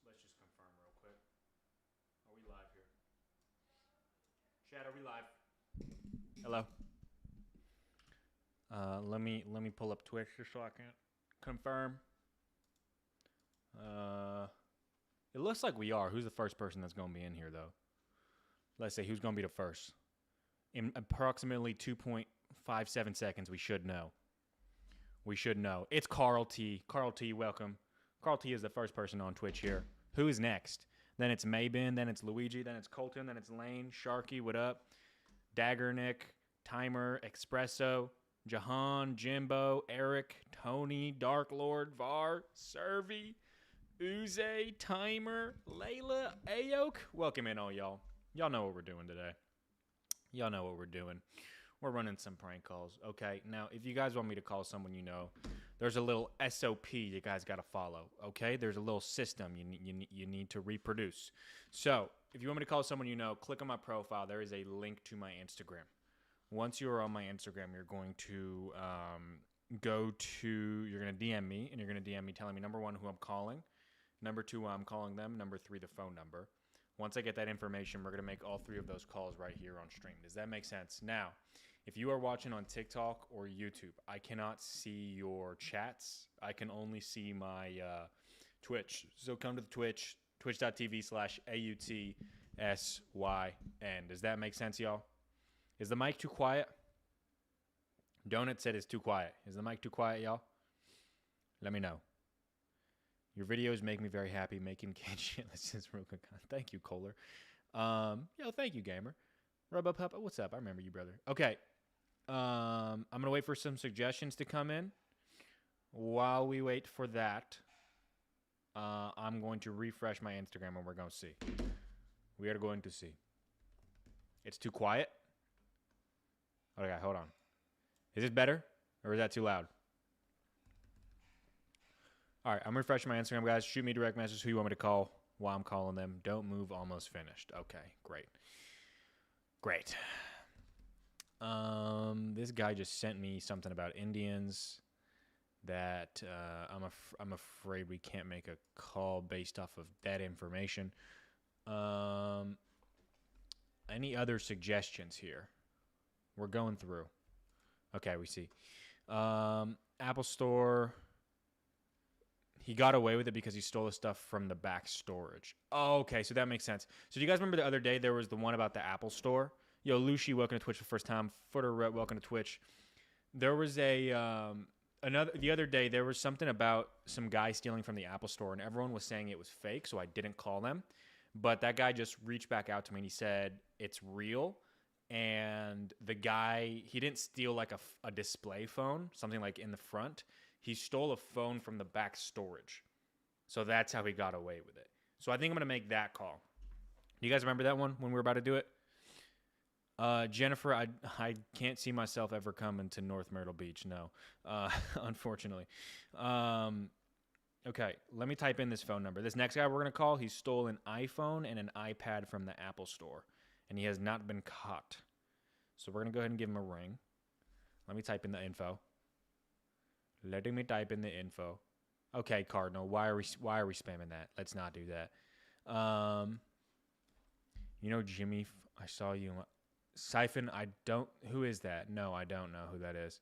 Let's just confirm real quick. Are we live here? Chat, are we live? Hello. Let me pull up Twitch just so I can confirm. It looks like we are. Who's the first person that's gonna be in here though? Let's say who's gonna be the first. In approximately 2.57 seconds, we should know. We should know. It's Carl T. Carl T, welcome. Carl T is the first person on Twitch here. Who is next? Then it's Maybin, then it's Luigi, then it's Colton, then it's Lane, Sharky, what up? Dagger Nick, Timer, Espresso, Jahan, Jimbo, Eric, Tony, Dark Lord, Var, Servi, Uze, Timer, Layla, Ayok. Welcome in all y'all. Y'all know what we're doing today. Y'all know what we're doing. We're running some prank calls. Okay, now if you guys want me to call someone you know, there's a little SOP you guys got to follow. Okay, there's a little system you need to reproduce. So if you want me to call someone you know, click on my profile. There is a link to my Instagram. Once you are on my Instagram, you're going to you're going to DM me, and you're going to DM me telling me, number one, who I'm calling, number two, why I'm calling them, number three, the phone number. Once I get that information, we're going to make all three of those calls right here on stream. Does that make sense? Now, if you are watching on TikTok or YouTube, I cannot see your chats. I can only see my Twitch. So come to the Twitch, twitch.tv/AUTSYN. Does that make sense, y'all? Is the mic too quiet? Donut said it's too quiet. Is the mic too quiet, y'all? Let me know. Your videos make me very happy. Making kid shit. This is real good. Thank you, Kohler. Thank you, gamer. Rubba Papa, what's up? I remember you, brother. Okay. I'm going to wait for some suggestions to come in. While we wait for that, I'm going to refresh my Instagram and we're going to see. We are going to see. It's too quiet? Okay, hold on. Is it better? Or is that too loud? All right, I'm refreshing my Instagram, guys. Shoot me direct message who you want me to call while I'm calling them. Don't move, almost finished. Okay, great. Great. This guy just sent me something about Indians that I'm afraid we can't make a call based off of that information. Any other suggestions here? We're going through. Okay, we see. Apple Store. He got away with it because he stole the stuff from the back storage. Oh, okay, so that makes sense. So do you guys remember the other day there was the one about the Apple Store? Yo, Lucy, welcome to Twitch for the first time. Footer, welcome to Twitch. There was the other day there was something about some guy stealing from the Apple Store, and everyone was saying it was fake, so I didn't call them. But that guy just reached back out to me and he said it's real. And the guy, he didn't steal like a display phone, something like in the front. He stole a phone from the back storage. So that's how he got away with it. So I think I'm going to make that call. Do you guys remember that one when we were about to do it? Jennifer, I can't see myself ever coming to North Myrtle Beach. No, unfortunately. Okay, let me type in this phone number. This next guy we're going to call, he stole an iPhone and an iPad from the Apple Store. And he has not been caught. So we're going to go ahead and give him a ring. Let me type in the info. Letting me type in the info. Okay, Cardinal, why are we spamming that? Let's not do that. Jimmy, I saw you. Siphon, who is that? No, I don't know who that is.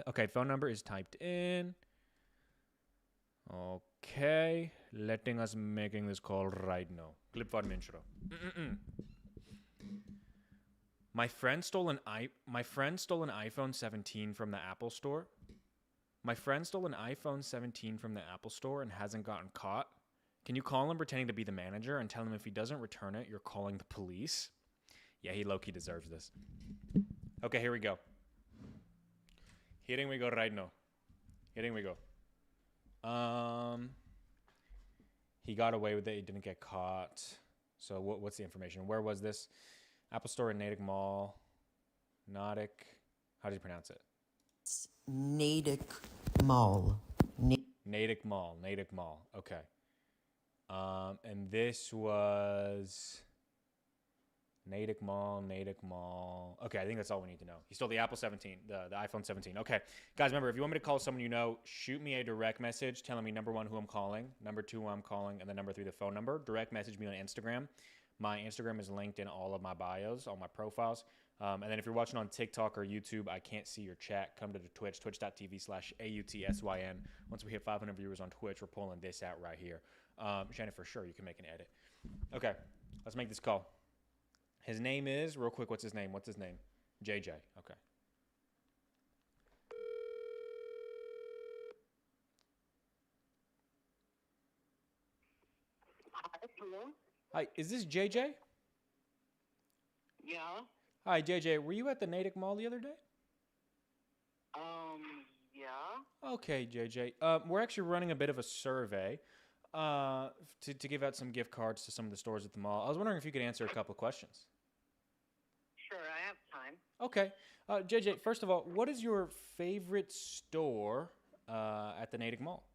Okay, phone number is typed in. Okay, letting us making this call right now. Clip for intro. My friend stole an iPhone 17 from the Apple Store. My friend stole an iPhone 17 from the Apple Store and hasn't gotten caught. Can you call him pretending to be the manager and tell him if he doesn't return it, you're calling the police? Yeah, he low-key deserves this. Okay, here we go. Here we go right now. Here we go. He got away with it. He didn't get caught. So what's the information? Where was this? Apple Store in Natick Mall. Natick. How do you pronounce it? Natick Mall. Natick Mall. Natick Mall. Okay. And this was Natick Mall, Natick Mall. Okay, I think that's all we need to know. He stole the Apple 17, the iPhone 17. Okay, guys, remember, if you want me to call someone you know, shoot me a direct message telling me number one, who I'm calling, number two, who I'm calling, and then number three, the phone number. Direct message me on Instagram. My Instagram is linked in all of my bios, all my profiles. And then if you're watching on TikTok or YouTube, I can't see your chat. Come to the Twitch, twitch.tv/AUTSYN. Once we hit 500 viewers on Twitch, we're pulling this out right here. Shannon, for sure, you can make an edit. Okay, let's make this call. His name is, real quick, what's his name? What's his name? JJ. Okay. Hello? Hi, is this JJ? Yeah. Hi, JJ. Were you at the Natick Mall the other day? Yeah. Okay, JJ. We're actually running a bit of a survey to give out some gift cards to some of the stores at the mall. I was wondering if you could answer a couple of questions. Sure, I have time. Okay. JJ, first of all, what is your favorite store at the Natick Mall?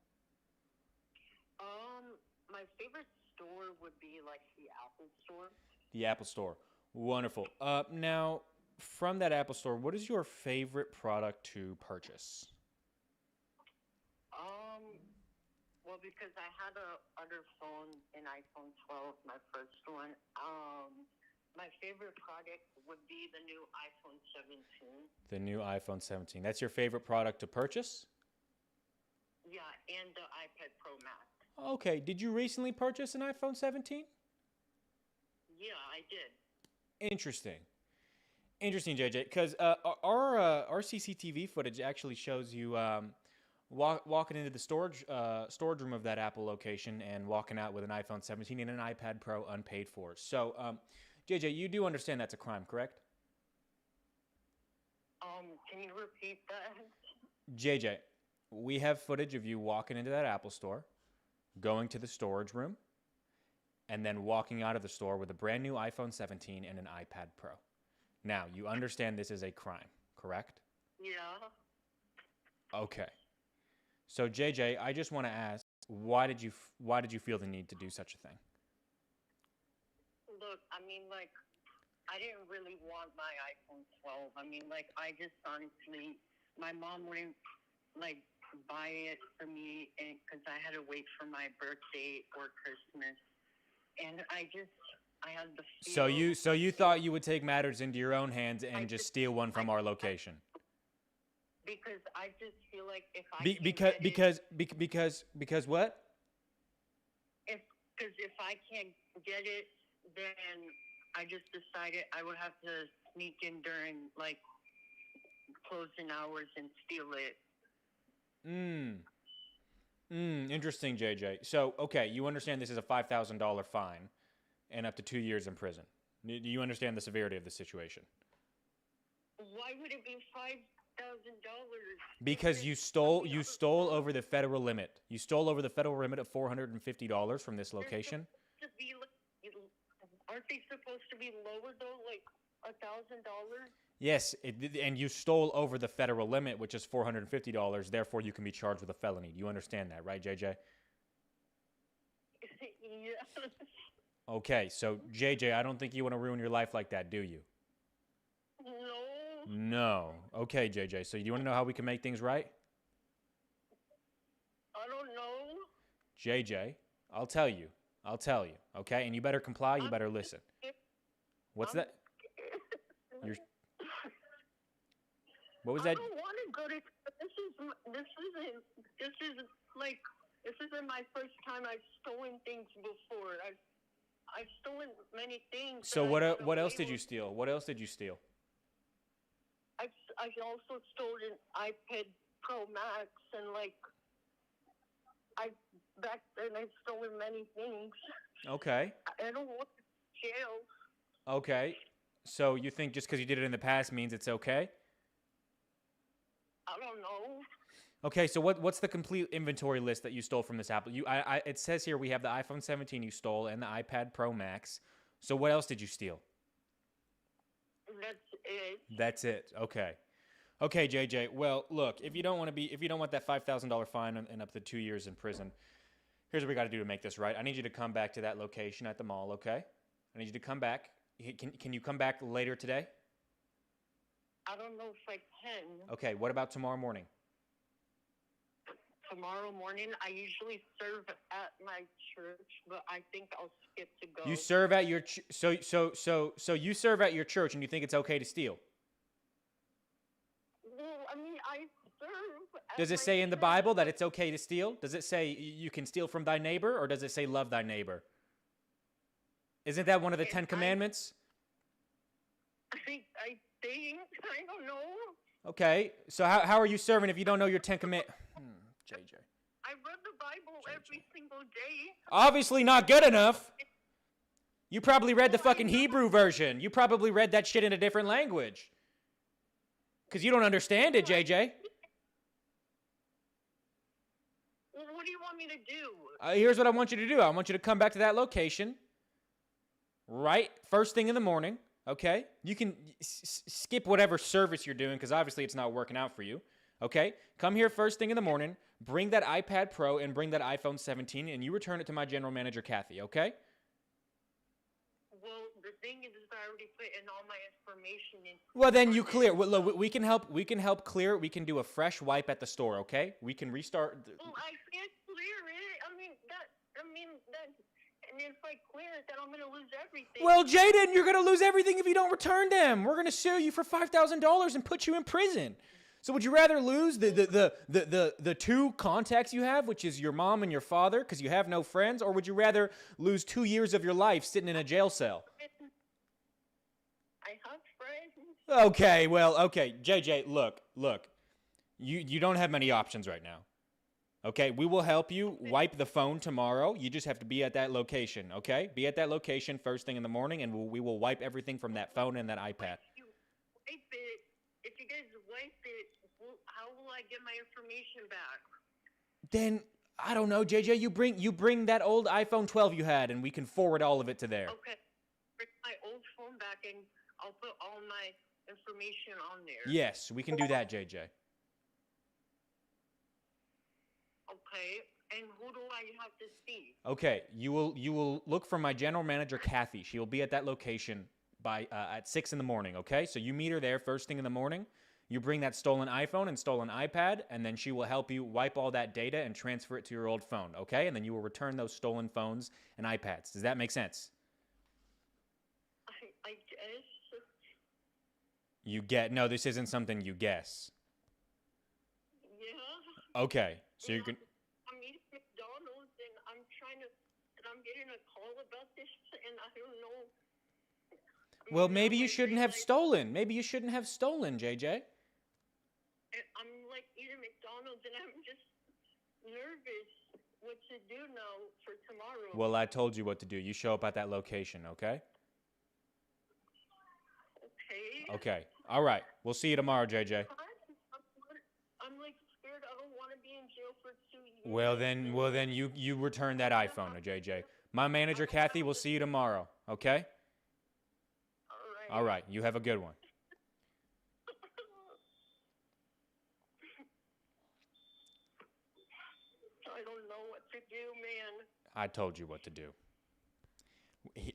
My favorite store would be like the Apple store. The Apple Store. Wonderful. Now, from that Apple Store, what is your favorite product to purchase? Well, because I had a other phone, an iPhone 12, my first one. My favorite product would be the new iPhone 17. The new iPhone 17. That's your favorite product to purchase? Yeah, and the iPad Pro Max. Okay. Did you recently purchase an iPhone 17? Yeah, I did. Interesting. Interesting, JJ. Because our CCTV footage actually shows you walking into the storage room of that Apple location and walking out with an iPhone 17 and an iPad Pro unpaid for. So, JJ, you do understand that's a crime, correct? Can you repeat that? JJ, we have footage of you walking into that Apple store, going to the storage room, and then walking out of the store with a brand new iPhone 17 and an iPad Pro. Now, you understand this is a crime, correct? Yeah. Okay. So, JJ, I just want to ask, why did you feel the need to do such a thing? Look, I mean, like, I didn't really want my iPhone 12. I mean, like, I just honestly, my mom wouldn't, like, buy it for me because I had to wait for my birthday or Christmas. And I had the feel. So you thought you would take matters into your own hands and just steal one from our location? Because I just feel like if I because what? Because if I can't get it, then I just decided I would have to sneak in during like closing hours and steal it. Interesting, JJ. So, okay, you understand this is a $5,000 fine and up to 2 years in prison. Do you understand the severity of the situation? Why would it be $5,000? Because you stole over the federal limit. You stole over the federal limit of $450 from this location. Aren't they supposed to be lower though, like $1,000? Yes, and you stole over the federal limit, which is $450. Therefore, you can be charged with a felony. Do you understand that, right, JJ? Yeah. Okay, so JJ, I don't think you want to ruin your life like that, do you? No. No. Okay, JJ. So you want to know how we can make things right? I don't know. JJ, I'll tell you. Okay, and you better comply. You better listen. What's that? What was that? I don't want to go to. This isn't my first time. I've stolen things before. I've stolen many things. So what else did you steal? What else did you steal? I also stole an iPad Pro Max and back then I've stolen many things. Okay. I don't want to jail. Okay. So you think just because you did it in the past means it's okay? I don't know. Okay, so what's the complete inventory list that you stole from this Apple? It says here we have the iPhone 17 you stole and the iPad Pro Max. So what else did you steal? That's it. That's it. Okay. Okay, JJ. Well, look, if you don't want that $5,000 fine and up to 2 years in prison, here's what we got to do to make this right. I need you to come back to that location at the mall, okay? I need you to come back. Can you come back later today? I don't know if I can. Okay, what about tomorrow morning? Tomorrow morning, I usually serve at my church, but I think I'll skip to go. You serve at your so you serve at your church and you think it's okay to steal? Well, I mean, I serve at Does it my say in the church, Bible that but it's okay to steal? Does it say you can steal from thy neighbor, or does it say love thy neighbor? Isn't that one of the 10 Commandments? I think, I don't know. Okay, so how are you serving if you don't know your 10 Commandments? JJ. I read the Bible every single day. Obviously not good enough. You probably read the fucking Hebrew version. You probably read that shit in a different language. Because you don't understand it, JJ. Well, what do you want me to do? Here's what I want you to do. I want you to come back to that location right first thing in the morning, okay? You can skip whatever service you're doing because obviously it's not working out for you, okay? Come here first thing in the morning, bring that iPad Pro and bring that iPhone 17, and you return it to my general manager, Kathy, okay? Well, the thing is I already put in all my information in. Well, then you clear. Well, look, we can help. We can help clear. We can do a fresh wipe at the store, okay? We can restart. Well, I can't clear it. I mean, and if I clear it, then I'm going to lose everything. Well, Jaden, you're going to lose everything if you don't return them. We're going to sue you for $5,000 and put you in prison. So would you rather lose the two contacts you have, which is your mom and your father, because you have no friends, or would you rather lose 2 years of your life sitting in a jail cell? I have friends. Okay, well, okay. JJ, look. You don't have many options right now. Okay, we will help you wipe the phone tomorrow. You just have to be at that location, okay? Be at that location first thing in the morning, and we will wipe everything from that phone and that iPad. If you guys wipe it, how will I get my information back? Then, I don't know, JJ, you bring that old iPhone 12 you had, and we can forward all of it to there. Okay, bring my old phone back, and I'll put all my information on there. Yes, we can do that, JJ. Okay, and who do I have to see? Okay, you will look for my general manager, Kathy. She will be at that location by at 6 in the morning, okay? So you meet her there first thing in the morning. You bring that stolen iPhone and stolen iPad, and then she will help you wipe all that data and transfer it to your old phone, okay? And then you will return those stolen phones and iPads. Does that make sense? I guess. You get... No, this isn't something you guess. Yeah. Okay, so you're going to... I'm eating McDonald's, and I'm getting a call about this, and I don't know. Well, maybe you shouldn't have stolen. Maybe you shouldn't have stolen, JJ. I'm like eating McDonald's, and I'm just nervous what to do now for tomorrow. Well, I told you what to do. You show up at that location, okay? Okay. Okay. All right. We'll see you tomorrow, JJ. I'm like scared. I don't want to be in jail for 2 years. Well then you return that iPhone, JJ. My manager, Kathy, will see you tomorrow, okay? All right. You have a good one. I don't know what to do, man. I told you what to do.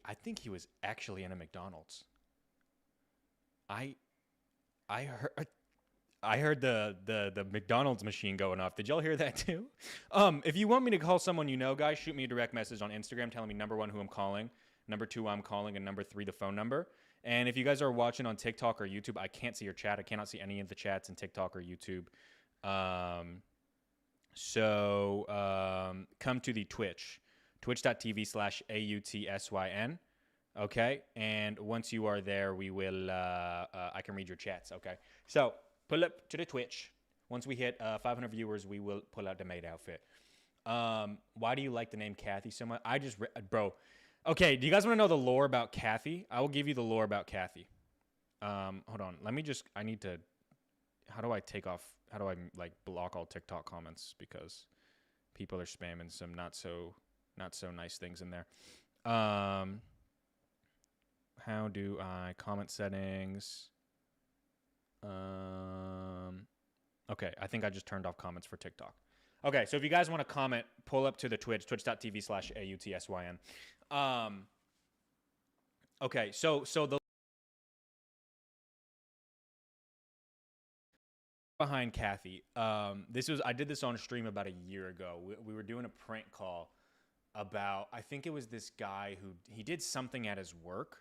I think he was actually in a McDonald's. I heard the McDonald's machine going off. Did y'all hear that too? If you want me to call someone you know, guys, shoot me a direct message on Instagram telling me number 1 who I'm calling, number 2 I'm calling, and number 3 the phone number. And if you guys are watching on TikTok or YouTube, I can't see your chat. I cannot see any of the chats in TikTok or YouTube. Come to the Twitch, twitch.tv/AUTSYN. Okay. And once you are there, we will, I can read your chats. Okay. So pull up to the Twitch. Once we hit 500 viewers, we will pull out the maid outfit. Why do you like the name Kathy so much? Bro. Okay, do you guys want to know the lore about Kathy? I will give you the lore about Kathy. Hold on. How do I block all TikTok comments because people are spamming some not so nice things in there. How do I comment settings? Okay, I think I just turned off comments for TikTok. Okay, so if you guys want to comment, pull up to the Twitch, twitch.tv/AUTSYN. Okay, so the behind Kathy. I did this on stream about a year ago. We were doing a prank call about, I think it was this guy who he did something at his work.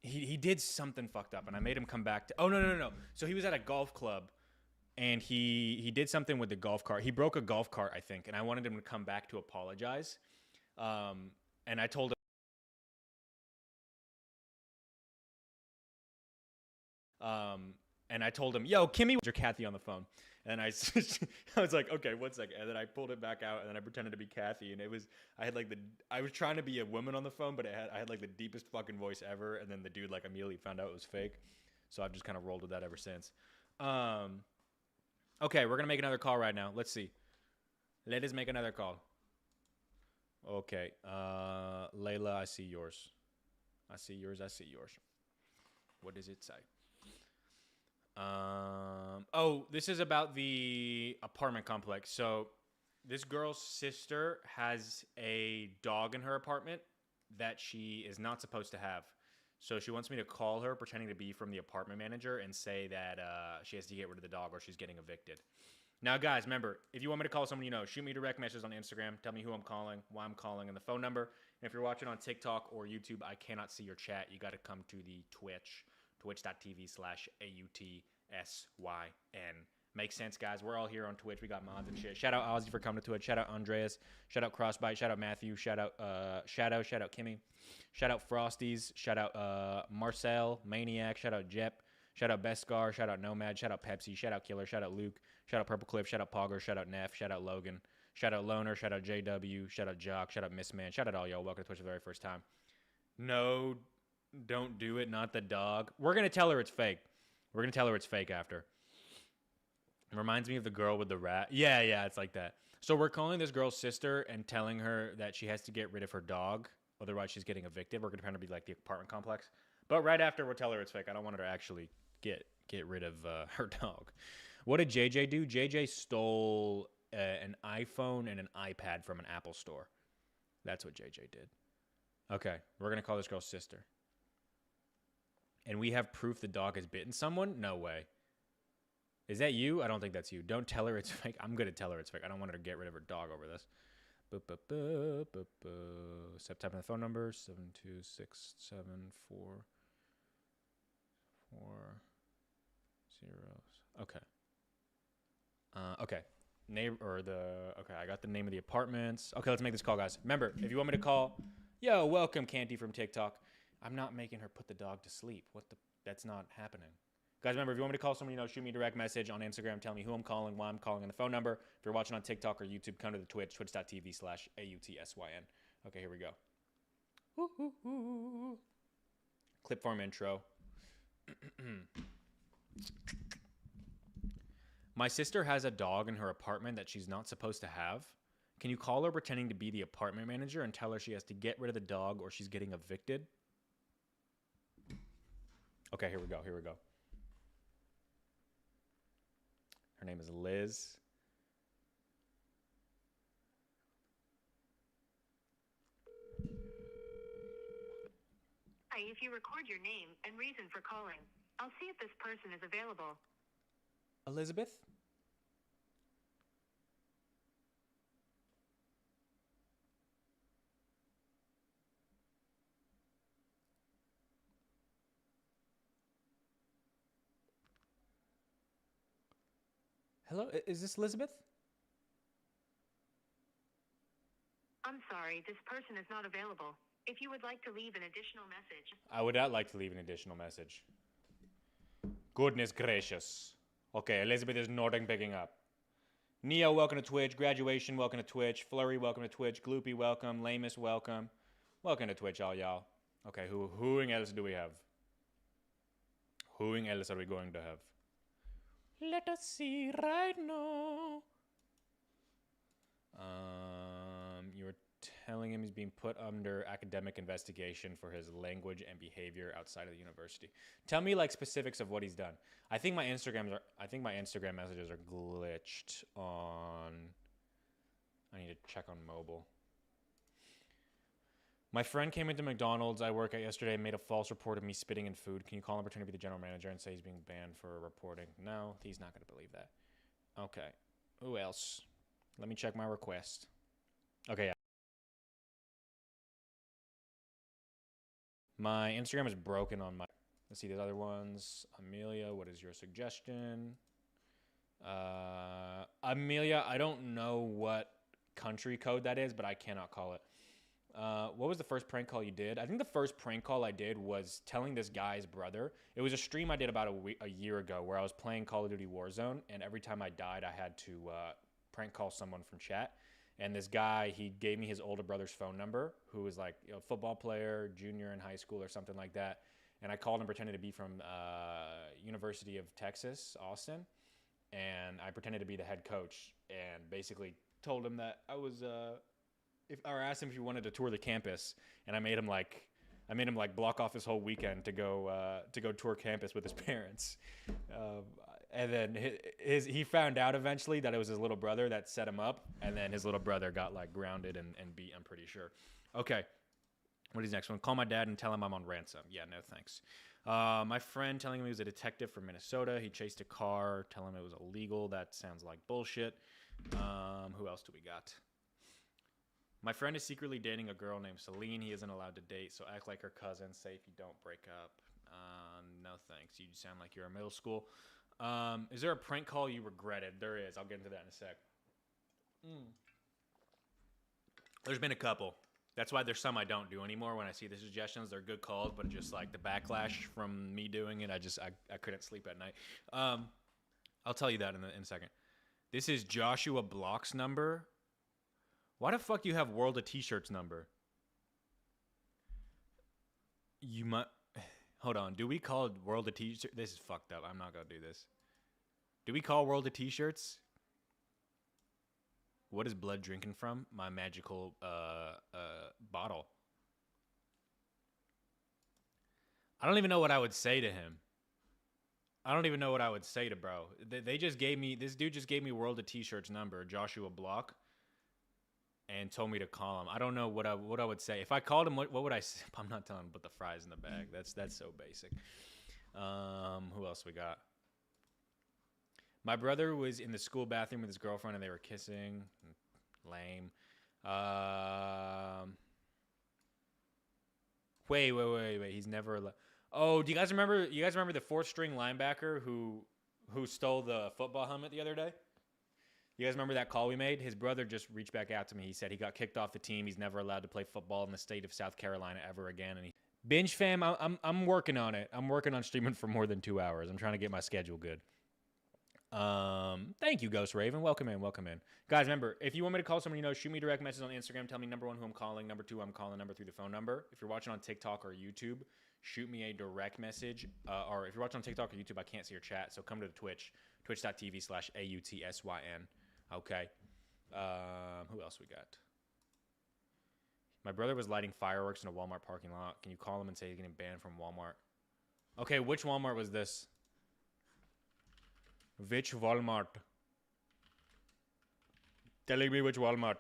He did something fucked up, and I made him come back to. Oh no. So he was at a golf club, and he did something with the golf cart. He broke a golf cart, I think, and I wanted him to come back to apologize. And I told him. And I told him, "Yo, Kimmy, your Kathy on the phone." And I was like, "Okay, 1 second." And then I pulled it back out, and then I pretended to be Kathy, and I was trying to be a woman on the phone, but I had like the deepest fucking voice ever. And then the dude like immediately found out it was fake, so I've just kind of rolled with that ever since. Okay, we're gonna make another call right now. Let's see. Let us make another call. Okay, Layla, I see yours. I see yours. What does it say? Oh, this is about the apartment complex. So this girl's sister has a dog in her apartment that she is not supposed to have. So she wants me to call her pretending to be from the apartment manager and say that she has to get rid of the dog or she's getting evicted. Now, guys, remember, if you want me to call someone you know, shoot me a direct message on Instagram. Tell me who I'm calling, why I'm calling, and the phone number. And if you're watching on TikTok or YouTube, I cannot see your chat. You got to come to the Twitch. Twitch.tv/AUTSYN. Makes sense, guys. We're all here on Twitch. We got mods and shit. Shout out Ozzy for coming to Twitch. Shout out Andreas. Shout out Crossbite. Shout out Matthew. Shout out Shadow. Shout out Kimmy. Shout out Frosties. Shout out Marcel, Maniac. Shout out Jep. Shout out Beskar. Shout out Nomad. Shout out Pepsi. Shout out Killer. Shout out Luke. Shout out Purple Cliff. Shout out Pogger. Shout out Neff. Shout out Logan. Shout out Loner. Shout out JW. Shout out Jock. Shout out Missman. Shout out all y'all. Welcome to Twitch for the very first time. No, don't do it. Not the dog. We're going to tell her it's fake. We're going to tell her it's fake after. It reminds me of the girl with the rat. Yeah, it's like that. So we're calling this girl's sister and telling her that she has to get rid of her dog. Otherwise, she's getting evicted. We're going to try to be like the apartment complex. But right after, we'll tell her it's fake. I don't want her to actually get rid of her dog. What did JJ do? JJ stole an iPhone and an iPad from an Apple store. That's what JJ did. Okay, we're going to call this girl's sister. And we have proof the dog has bitten someone? No way. Is that you? I don't think that's you. Don't tell her it's fake. I'm going to tell her it's fake. I don't want her to get rid of her dog over this. Seth, type in the phone number. 7267440. Okay. Okay. Okay, I got the name of the apartments. Okay, let's make this call, guys. Remember, if you want me to call, yo, welcome, Canty from TikTok. I'm not making her put the dog to sleep. That's not happening. Guys, remember, if you want me to call someone you know, shoot me a direct message on Instagram. Tell me who I'm calling, why I'm calling, and the phone number. If you're watching on TikTok or YouTube, come to the Twitch, twitch.tv/AUTSYN. Okay, here we go. Clip form intro. My sister has a dog in her apartment that she's not supposed to have. Can you call her pretending to be the apartment manager and tell her she has to get rid of the dog or she's getting evicted? Okay, here we go. Her name is Liz. Hi, if you record your name and reason for calling, I'll see if this person is available. Elizabeth? Hello, is this Elizabeth? I'm sorry, this person is not available. If you would like to leave an additional message... I would not like to leave an additional message. Goodness gracious. Okay, Elizabeth is nodding, picking up. Neo, welcome to Twitch. Graduation, welcome to Twitch. Flurry, welcome to Twitch. Gloopy, welcome. Lamus, welcome. Welcome to Twitch, all y'all. Okay, who else do we have? Who else are we going to have? Let us see right now. You were telling him he's being put under academic investigation for his language and behavior outside of the university. Tell me like specifics of what he's done. I think my Instagram messages are glitched on. I need to check on mobile. My friend came into McDonald's I work at yesterday and made a false report of me spitting in food. Can you call him, pretend to be the general manager, and say he's being banned for reporting? No, he's not going to believe that. Okay. Who else? Let me check my request. Okay, yeah. My Instagram is broken on my... Let's see, there's other ones. Amelia, what is your suggestion? Amelia, I don't know what country code that is, but I cannot call it. What was the first prank call you did? I think the first prank call I did was telling this guy's brother. It was a stream I did about a year ago where I was playing Call of Duty Warzone, and every time I died, I had to prank call someone from chat. And this guy, he gave me his older brother's phone number, who was like a football player, junior in high school or something like that. And I called him pretending to be from University of Texas, Austin. And I pretended to be the head coach and basically told him that I was... or asked him if he wanted to tour the campus, and I made him like block off his whole weekend to go tour campus with his parents. And then he found out eventually that it was his little brother that set him up, and then his little brother got like grounded and beat, I'm pretty sure. Okay. What is the next one? Call my dad and tell him I'm on ransom. Yeah, no thanks. My friend telling him he was a detective from Minnesota. He chased a car, telling him it was illegal. That sounds like bullshit. Who else do we got? My friend is secretly dating a girl named Celine. He isn't allowed to date, so act like her cousin. Say if you don't break up. No thanks. You sound like you're in middle school. Is there a prank call you regretted? There is. I'll get into that in a sec. There's been a couple. That's why there's some I don't do anymore. When I see the suggestions, they're good calls, but just like the backlash from me doing it, I couldn't sleep at night. I'll tell you that in a second. This is Joshua Block's number. Why the fuck do you have World of T-Shirts number? You might... Hold on. Do we call World of T-Shirts? This is fucked up. I'm not going to do this. Do we call World of T-Shirts? What is blood drinking from? My magical bottle. I don't even know what I would say to him. I don't even know what I would say to bro. They just gave me... This dude just gave me World of T-Shirts number, Joshua Block, and told me to call him. I don't know what I would say. If I called him, what would I say? I'm not telling him to put the fries in the bag. That's so basic. Who else we got? My brother was in the school bathroom with his girlfriend and they were kissing. Lame. Wait. He's never... Oh, do you guys remember the fourth string linebacker who stole the football helmet the other day? You guys remember that call we made? His brother just reached back out to me. He said he got kicked off the team. He's never allowed to play football in the state of South Carolina ever again. And Binge fam, I'm working on it. I'm working on streaming for more than 2 hours. I'm trying to get my schedule good. Thank you, Ghost Raven. Welcome in. Guys, remember, if you want me to call someone you know, shoot me a direct message on Instagram. Tell me, number one, who I'm calling. Number two, I'm calling. Number three, the phone number. If you're watching on TikTok or YouTube, shoot me a direct message. Or if you're watching on TikTok or YouTube, I can't see your chat. So come to the Twitch, twitch.tv/AUTSYN. Okay. Who else we got? My brother was lighting fireworks in a Walmart parking lot. Can you call him and say he's getting banned from Walmart? Okay, which Walmart was this? Which Walmart? Telling me which Walmart.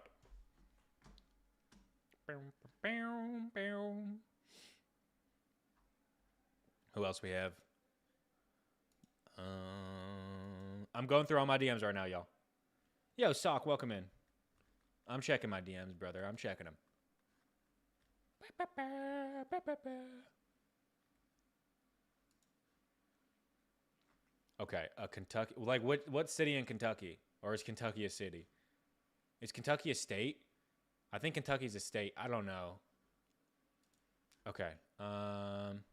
Who else we have? I'm going through all my DMs right now, y'all. Yo, Sock, welcome in. I'm checking my DMs, brother. I'm checking them. Okay, Kentucky. Like, what city in Kentucky? Or is Kentucky a city? Is Kentucky a state? I think Kentucky's a state. I don't know. Okay. I'm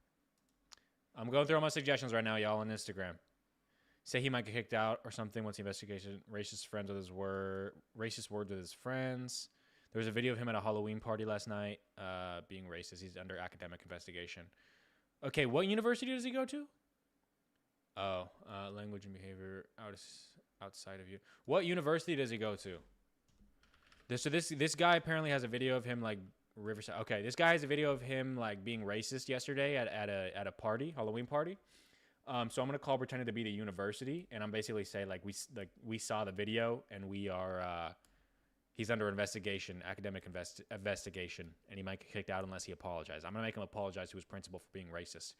going through all my suggestions right now, y'all, on Instagram. Say he might get kicked out or something once the investigation. Racist words with his friends. There was a video of him at a Halloween party last night being racist. He's under academic investigation. Okay, what university does he go to? Oh, language and behavior outside of you. What university does he go to? This guy apparently has a video of him like Riverside. Okay, this guy has a video of him like being racist yesterday at a party, Halloween party. So I'm gonna call pretending to be the university, and I'm basically say like we saw the video and we are. He's under investigation, academic investigation, and he might get kicked out unless he apologizes. I'm going to make him apologize to his principal for being racist.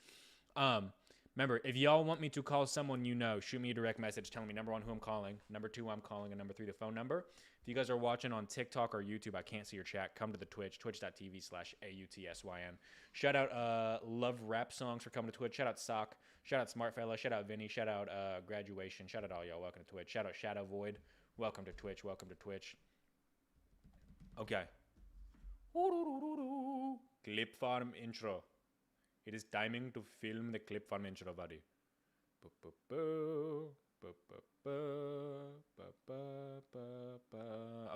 Remember, if y'all want me to call someone you know, shoot me a direct message telling me, number one, who I'm calling, number two, I'm calling, and number three, the phone number. If you guys are watching on TikTok or YouTube, I can't see your chat. Come to the Twitch, twitch.tv/AUTSYN. Shout out Love Rap Songs for coming to Twitch. Shout out Sock. Shout out Smart Fella. Shout out Vinny. Shout out Graduation. Shout out all y'all. Welcome to Twitch. Shout out Shadow Void. Welcome to Twitch. Welcome to Twitch. Okay. Clip farm intro. It is timing to film the clip farm intro, buddy.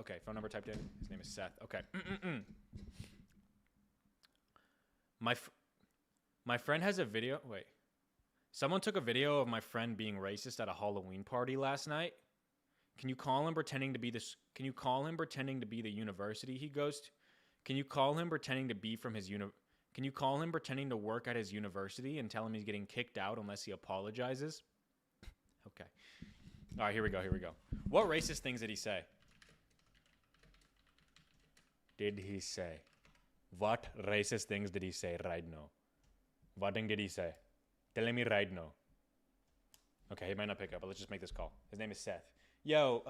Okay, phone number typed in. His name is Seth. Okay. My friend has a video. Wait. Someone took a video of my friend being racist at a Halloween party last night. Can you call him pretending to be this? Can you call him pretending to be the university he goes to? Can you call him pretending to be from his Can you call him pretending to work at his university and tell him he's getting kicked out unless he apologizes? Okay. All right, here we go. What racist things did he say? What racist things did he say right now? What thing did he say? Tell me right now. Okay, he might not pick up, but let's just make this call. His name is Seth. Yo,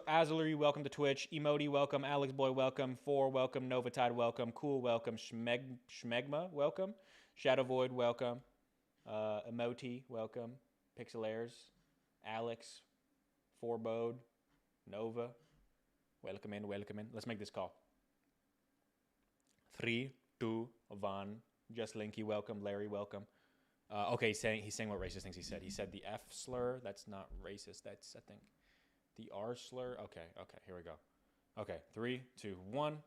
Azalery, welcome to Twitch. Emoti, welcome. Alex Boy, welcome. Four, welcome. Novatide, welcome. Cool, welcome. Schmegma, welcome. Shadow Void, welcome. Emoti, welcome. Pixelairs, Alex, Forebode, Nova, welcome in. Let's make this call. 3, 2, 1. Just Linky, welcome. Larry, welcome. Okay, he's saying what racist things he said. He said the F slur. That's not racist. That's, I think, the R slur. Okay, here we go. Okay, 3, 2, 1.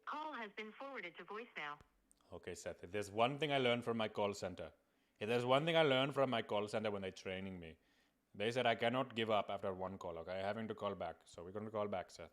Call has been forwarded to voicemail. Okay, Seth, if there's one thing I learned from my call center, when they're training me, they said I cannot give up after one call, okay? Having to call back. So we're going to call back, Seth.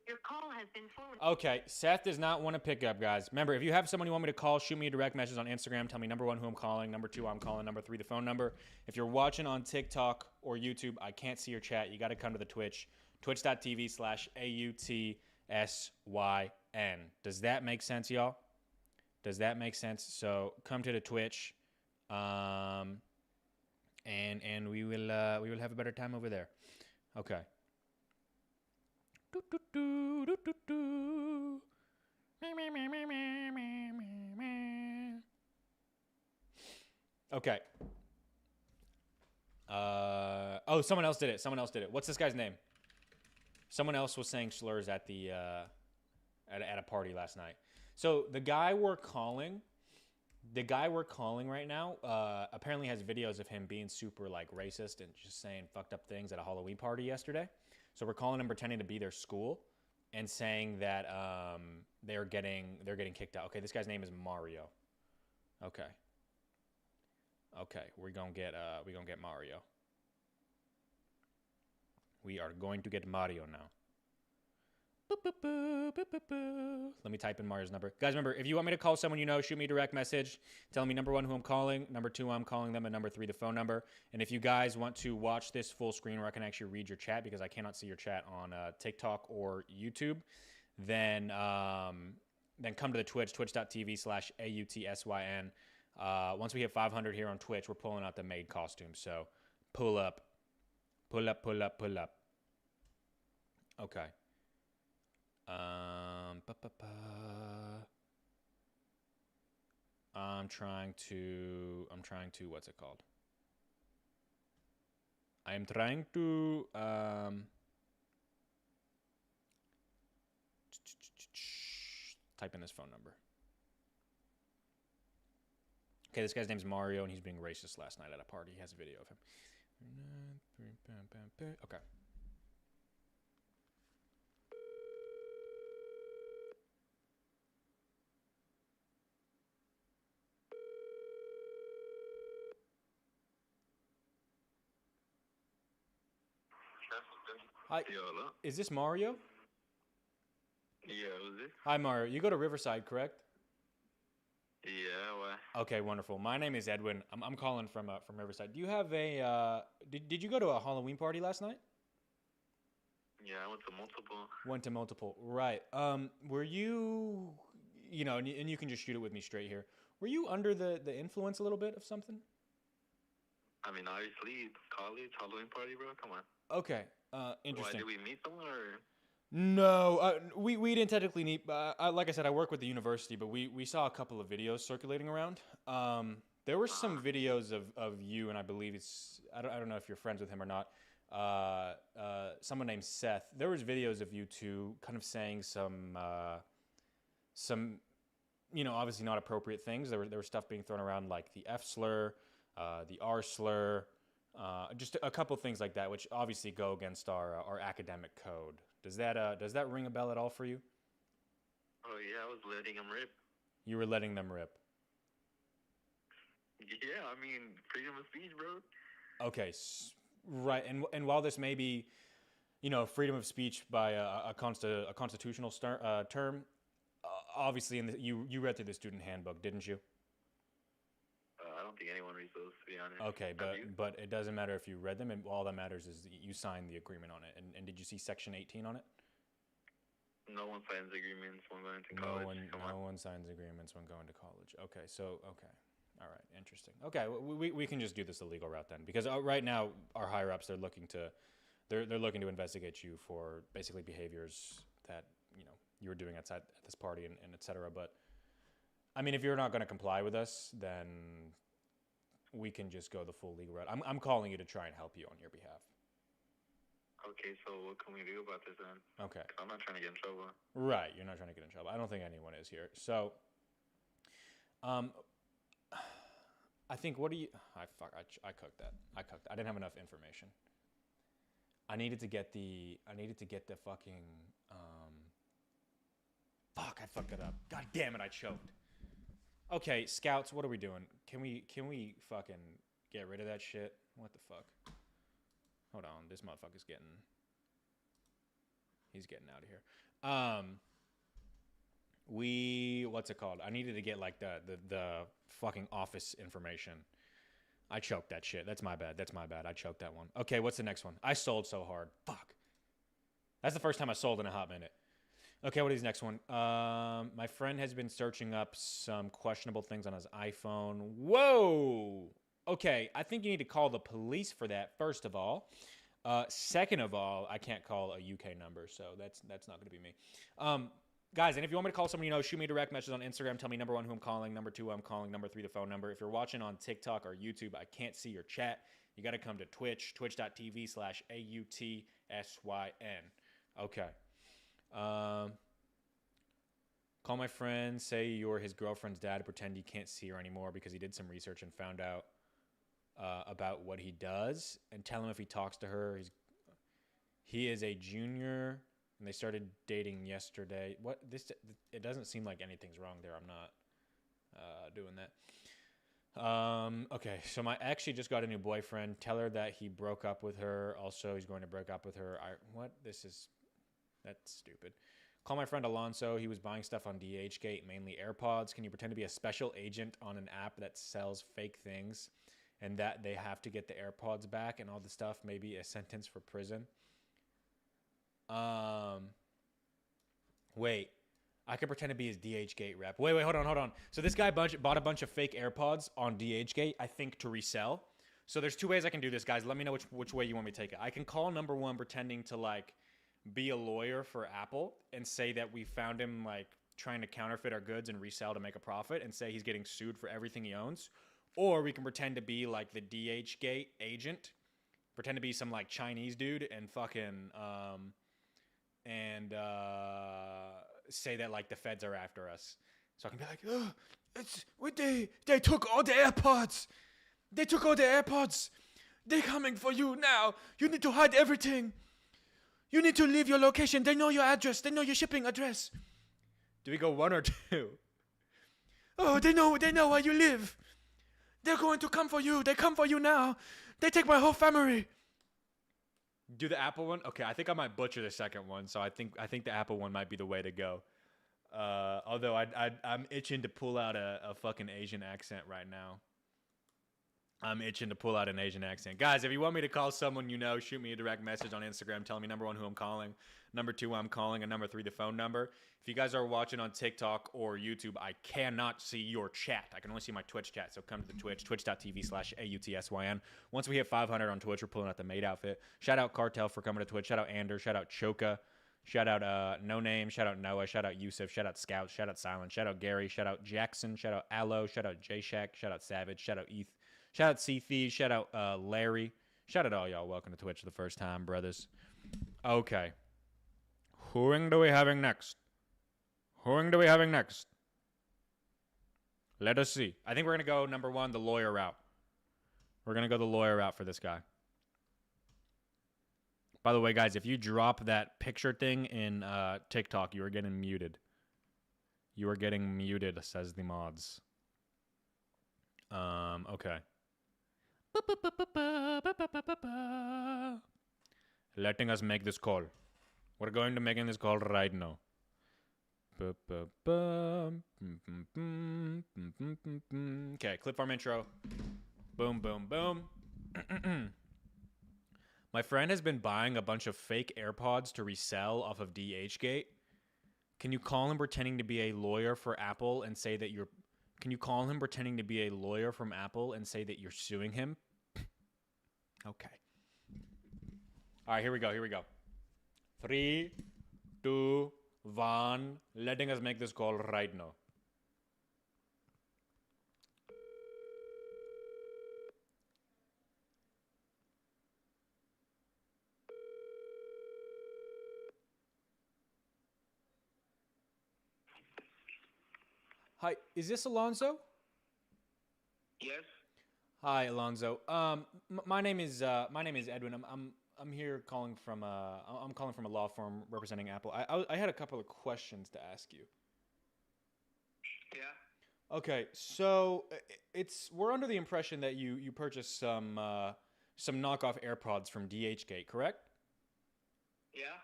Your call has been forwarded. Okay, Seth does not want to pick up, guys. Remember, if you have someone you want me to call, shoot me a direct message on Instagram. Tell me, number one, who I'm calling. Number two, I'm calling. Number three, the phone number. If you're watching on TikTok or YouTube, I can't see your chat. You got to come to the Twitch. Twitch.tv/AUTSYN. Does that make sense, y'all? Does that make sense? So come to the Twitch, and we will have a better time over there. Okay. Okay. Oh, someone else did it. What's this guy's name? Someone else was saying slurs at the at a party last night. So the guy we're calling right now apparently has videos of him being super like racist and just saying fucked up things at a Halloween party yesterday. So we're calling him pretending to be their school and saying that they're getting kicked out. Okay, this guy's name is Mario. Okay, we're gonna get Mario. We are going to get Mario now. Boop, boop, boop, boop, boop, boop. Let me type in Mario's number. Guys, remember, if you want me to call someone you know, shoot me a direct message. Tell me, number one, who I'm calling. Number two, I'm calling them. And number three, the phone number. And if you guys want to watch this full screen where I can actually read your chat, because I cannot see your chat on TikTok or YouTube, then come to the Twitch, twitch.tv/AUTSYN. Once we hit 500 here on Twitch, we're pulling out the maid costume. So pull up. Okay. I'm trying to, what's it called? I am trying to, type in this phone number. Okay, this guy's name's Mario, and he's being racist last night at a party. He has a video of him. Okay. Hi. Yeah, hello? Is this Mario? Yeah, who's this? Hi, Mario. You go to Riverside, correct? Yeah, why? Okay, wonderful. My name is Edwin. I'm calling from Riverside. Do you have a did you go to a Halloween party last night? Yeah, I went to multiple. Went to multiple. Right. Were you and you can just shoot it with me straight here. Were you under the influence a little bit of something? I mean, obviously, college, Halloween party, bro. Come on. Okay. Why, Interesting. did we meet someone or? No, we didn't technically need. Like I said, I work with the university, but we saw a couple of videos circulating around. There were some videos of you, and I believe it's I don't know if you're friends with him or not. Someone named Seth. There was videos of you two kind of saying some obviously not appropriate things. There was stuff being thrown around like the F slur, the R slur. Just a couple things like that, which obviously go against our academic code. Does that ring a bell at all for you? Oh yeah, I was letting him rip. You were letting them rip. Yeah, I mean, freedom of speech, bro. Okay, right. And while this may be, freedom of speech by a constitutional term, obviously, you read through the student handbook, didn't you? I don't think anyone reads those, to be honest. Okay, but it doesn't matter if you read them, and all that matters is that you signed the agreement on it. And did you see Section 18 on it? No one signs agreements when going to college. No one signs agreements when going to college. Okay, all right, interesting. Okay, we can just do this the legal route then, because right now our higher ups they're looking to investigate you for basically behaviors that you were doing outside at this party and et cetera. But I mean, if you're not going to comply with us, then we can just go the full legal route. I'm calling you to try and help you on your behalf. Okay, so what can we do about this then? Okay. 'Cause I'm not trying to get in trouble. Right, you're not trying to get in trouble. I don't think anyone is here. So, I think I cooked that. I didn't have enough information. I needed to get the fucking fuck, I fucked it up. God damn it, I choked. Okay, scouts, what are we doing? Can we fucking get rid of that shit? What the fuck? Hold on, this motherfucker's getting out of here. What's it called? I needed to get like the fucking office information. I choked that shit. That's my bad. I choked that one. Okay, what's the next one? I sold so hard. Fuck. That's the first time I sold in a hot minute. Okay, what is the next one? My friend has been searching up some questionable things on his iPhone. Whoa! Okay, I think you need to call the police for that, first of all. Second of all, I can't call a UK number, so that's not going to be me. Guys, and if you want me to call someone shoot me a direct message on Instagram. Tell me, number 1, who I'm calling. Number 2, who I'm calling. Number 3, the phone number. If you're watching on TikTok or YouTube, I can't see your chat. You got to come to Twitch, twitch.tv/AUTSYN. Okay. Call my friend, say you're his girlfriend's dad, pretend you can't see her anymore because he did some research and found out about what he does, and tell him if he talks to her, he is a junior, and they started dating yesterday. It doesn't seem like anything's wrong there. I'm not doing that. Okay, so my ex, she just got a new boyfriend. Tell her that he broke up with her. Also, he's going to break up with her. That's stupid. Call my friend Alonzo. He was buying stuff on DHGate, mainly AirPods. Can you pretend to be a special agent on an app that sells fake things and that they have to get the AirPods back and all the stuff? Maybe a sentence for prison. Wait. I could pretend to be his DHGate rep. Wait, hold on. So this guy bought a bunch of fake AirPods on DHGate, I think, to resell. So there's 2 ways I can do this, guys. Let me know which way you want me to take it. I can call number 1 pretending to, be a lawyer for Apple and say that we found him, trying to counterfeit our goods and resell to make a profit and say he's getting sued for everything he owns. Or we can pretend to be, the DHGate agent, pretend to be some, Chinese dude and fucking, say that, the feds are after us. So I can be like, oh, they took all the AirPods. They took all the AirPods. They're coming for you now. You need to hide everything. You need to leave your location. They know your address. They know your shipping address. Do we go 1 or 2? Oh, they know where you live. They're going to come for you. They come for you now. They take my whole family. Do the Apple one? Okay, I think I might butcher the second one, so I think the Apple one might be the way to go. Although I'm itching to pull out a fucking Asian accent right now. I'm itching to pull out an Asian accent. Guys, if you want me to call someone you know, shoot me a direct message on Instagram. Tell me, number 1, who I'm calling. Number 2, I'm calling. And number 3, the phone number. If you guys are watching on TikTok or YouTube, I cannot see your chat. I can only see my Twitch chat. So come to the Twitch, twitch.tv/AUTSYN. Once we hit 500 on Twitch, we're pulling out the maid outfit. Shout out Cartel for coming to Twitch. Shout out Ander. Shout out Choka. Shout out No Name. Shout out Noah. Shout out Yusuf. Shout out Scout. Shout out Silent. Shout out Gary. Shout out Jackson. Shout out Aloe. Shout out J-Shack. Shout out Savage. Shout out Eth. Shout out Cephie. Shout out Larry. Shout out all y'all. Welcome to Twitch for the first time, brothers. Okay. Whoing do we having next? Whoing do we having next? Let us see. I think we're going to go, number 1, the lawyer route. We're going to go the lawyer route for this guy. By the way, guys, if you drop that picture thing in TikTok, you are getting muted. You are getting muted, says the mods. Okay. Letting us make this call. We're going to making this call right now. Okay, clip farm intro. Boom, boom, boom. My friend has been buying a bunch of fake AirPods to resell off of DHGate. Can you call him pretending to be a lawyer for Apple and say that you're... Can you call him pretending to be a lawyer from Apple and say that you're suing him? Okay. All right, here we go. 3, 2, 1. Letting us make this call right now. Hi, is this Alonzo? Yes. Hi, Alonzo. My name is Edwin. I'm here calling from I'm calling from a law firm representing Apple. I had a couple of questions to ask you. Yeah. Okay, so we're under the impression that you purchased some knockoff AirPods from DHGate, correct? Yeah.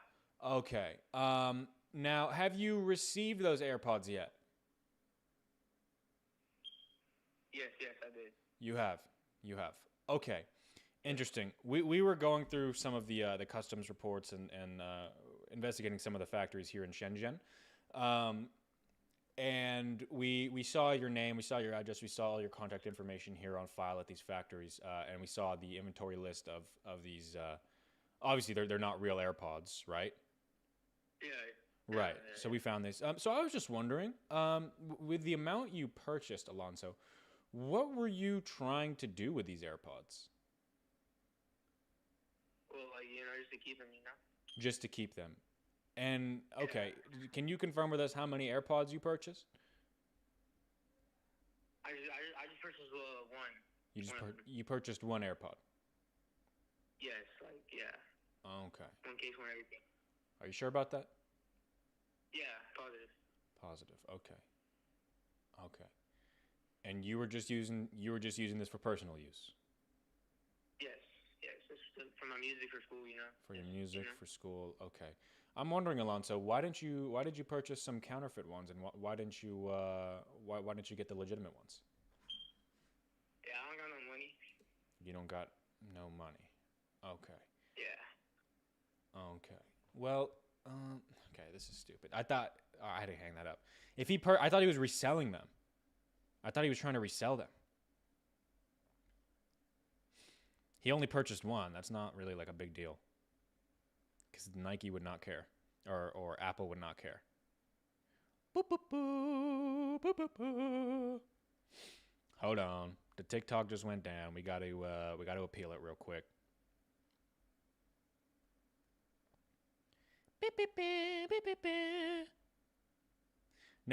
Okay. Now, have you received those AirPods yet? Yes, I did. You have. Okay. Interesting. We were going through some of the customs reports and investigating some of the factories here in Shenzhen. And we saw your name, we saw your address, we saw all your contact information here on file at these factories, and we saw the inventory list of these. Obviously, they're not real AirPods, right? Yeah. Right. So we found this. So I was just wondering, with the amount you purchased, Alonzo, what were you trying to do with these AirPods? Well, just to keep them, Just to keep them. And, okay, can you confirm with us how many AirPods you purchased? I just purchased one. You purchased one AirPod? Yes, yeah. Okay. One case, one everything. Are you sure about that? Yeah, positive. Positive. Okay. And you were just using this for personal use? Yes, it's for my music for school, For your music for school. Okay. I'm wondering, Alonso, why did you purchase some counterfeit ones, and why didn't you get the legitimate ones? Yeah, I don't got no money. You don't got no money. Okay. Yeah. Okay. Well, okay, this is stupid. I had to hang that up. I thought he was reselling them. I thought he was trying to resell them. He only purchased one. That's not really like a big deal. Because Nike would not care. Or Apple would not care. Boop, boop, boop, boop, boop, boop. Hold on. The TikTok just went down. We got to appeal it real quick. Beep, beep, beep, beep, beep, beep.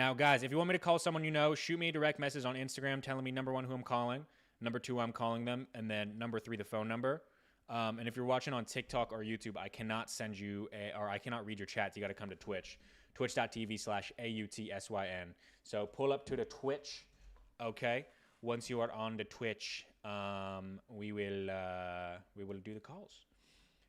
Now, guys, if you want me to call someone you know, shoot me a direct message on Instagram telling me, number one, who I'm calling, number two, I'm calling them, and then number three, the phone number. And if you're watching on TikTok or YouTube, I cannot send you or I cannot read your chats. You got to come to Twitch, twitch.tv/AUTSYN. So pull up to the Twitch, okay? Once you are on the Twitch, we will do the calls.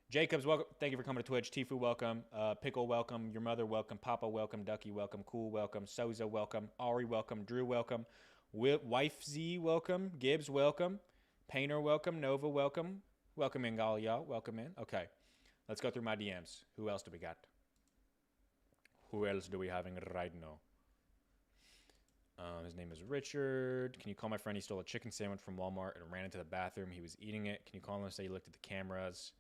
Jacobs, welcome. Thank you for coming to Twitch. Tifu, welcome. Pickle, welcome. Your mother, welcome. Papa, welcome. Ducky, welcome. Cool, welcome. Soza, welcome. Ari, welcome. Drew, welcome. Wife Z, welcome. Gibbs, welcome. Painter, welcome. Nova, welcome. Welcome in, all y'all. Welcome in. Okay, let's go through my DMs. Who else do we got? Who else do we having right now? His name is Richard. Can you call my friend? He stole a chicken sandwich from Walmart and ran into the bathroom. He was eating it. Can you call him and say you looked at the cameras?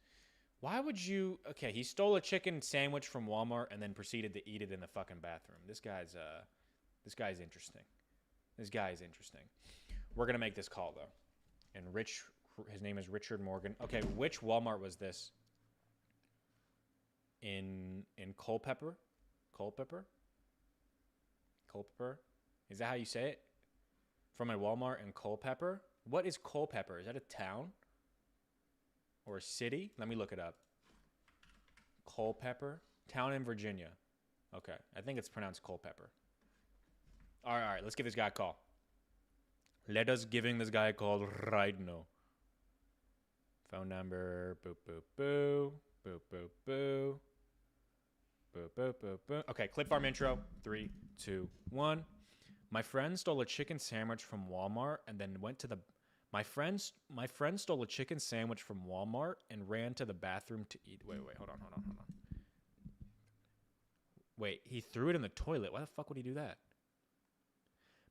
Why would you? Okay, he stole a chicken sandwich from Walmart and then proceeded to eat it in the fucking bathroom. This guy's interesting. This guy is interesting. We're gonna make this call though. And his name is Richard Morgan. Okay, which Walmart was this? In Culpeper? Culpeper? Culpeper? Is that how you say it? From a Walmart in Culpeper? What is Culpeper? Is that a town? Or a city? Let me look it up. Culpeper? Town in Virginia. Okay, I think it's pronounced Culpeper. All right, let's give this guy a call. Let us giving this guy a call right now. Phone number, boop, boop, boo, boop, boop, boo, boop, boop, boop, boop. Okay, clip farm intro, 3, 2, 1. My friend stole a chicken sandwich from Walmart and then went to the... My friend stole a chicken sandwich from Walmart and ran to the bathroom to eat... Wait, hold on. Wait, he threw it in the toilet. Why the fuck would he do that?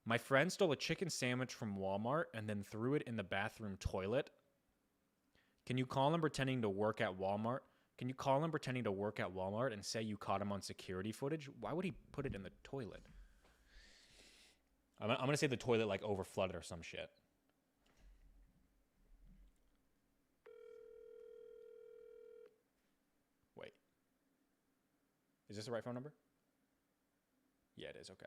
My friend stole a chicken sandwich from Walmart and then threw it in the bathroom toilet. Can you call him pretending to work at Walmart? Can you call him pretending to work at Walmart and say you caught him on security footage? Why would he put it in the toilet? I'm going to say the toilet like overflooded or some shit. Wait. Is this the right phone number? Yeah, it is. Okay.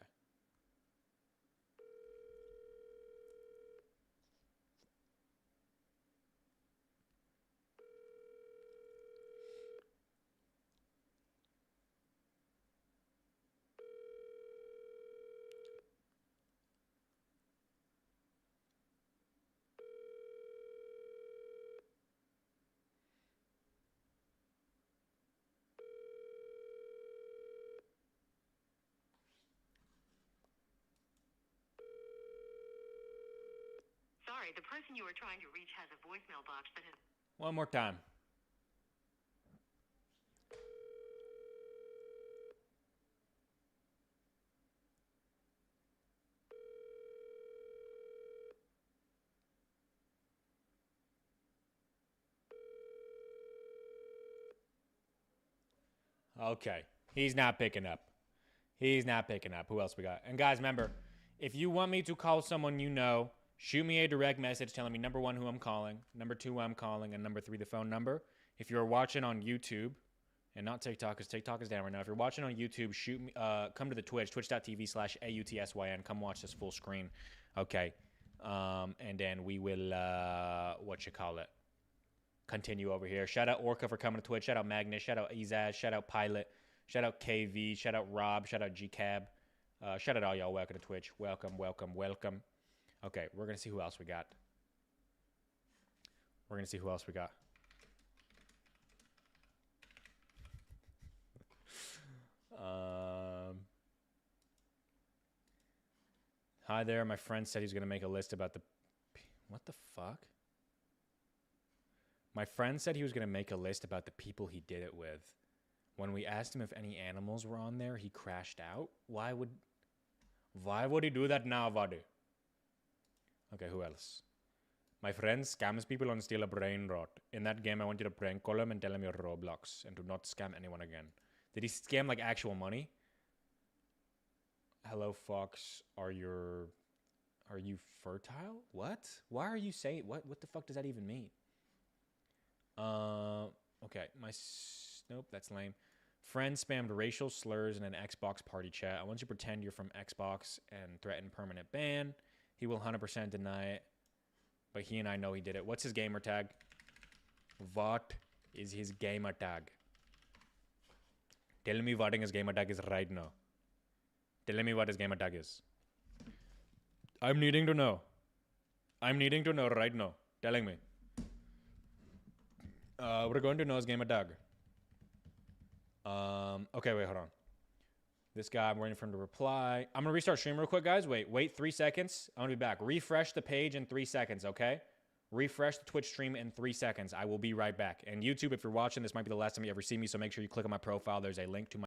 Sorry, the person you were trying to reach has a voicemail box that has... One more time. Okay. He's not picking up. Who else we got? And guys, remember, if you want me to call someone you know, shoot me a direct message telling me, number one, who I'm calling, number two, who I'm calling, and number three, the phone number. If you're watching on YouTube, and not TikTok, because TikTok is down right now. If you're watching on YouTube, shoot me. Come to the Twitch, twitch.tv/AUTSYN. Come watch this full screen. Okay. And then we will, continue over here. Shout out Orca for coming to Twitch. Shout out Magnus. Shout out Ezaz. Shout out Pilot. Shout out KV. Shout out Rob. Shout out GCab. Shout out all y'all. Welcome to Twitch. Welcome. Okay, we're going to see who else we got. Hi there. My friend said he's going to make a list about the... What the fuck? My friend said he was going to make a list about the people he did it with. When we asked him if any animals were on there, he crashed out. Why would he do that now, Vadu? Okay, who else? My friend scams people and steal a brain rot. In that game, I want you to prank call him and tell him your Roblox and do not scam anyone again. Did he scam like actual money? Hello, Fox. Are you fertile? What? Why are you saying what the fuck does that even mean? Okay, nope, that's lame. Friend spammed racial slurs in an Xbox party chat. I want you to pretend you're from Xbox and threaten permanent ban. He will 100% deny it, but he and I know he did it. What's his gamer tag? What is his gamer tag? Tell me what his gamer tag is right now. Tell me what his gamer tag is. I'm needing to know. I'm needing to know right now. Telling me. We're going to know his gamer tag. Okay, wait, hold on. This guy, I'm waiting for him to reply. I'm gonna restart stream real quick, guys. Wait 3 seconds. I'm gonna be back. Refresh the page in 3 seconds, okay? Refresh the Twitch stream in 3 seconds. I will be right back. And YouTube, if you're watching, this might be the last time you ever see me, so make sure you click on my profile. There's a link to my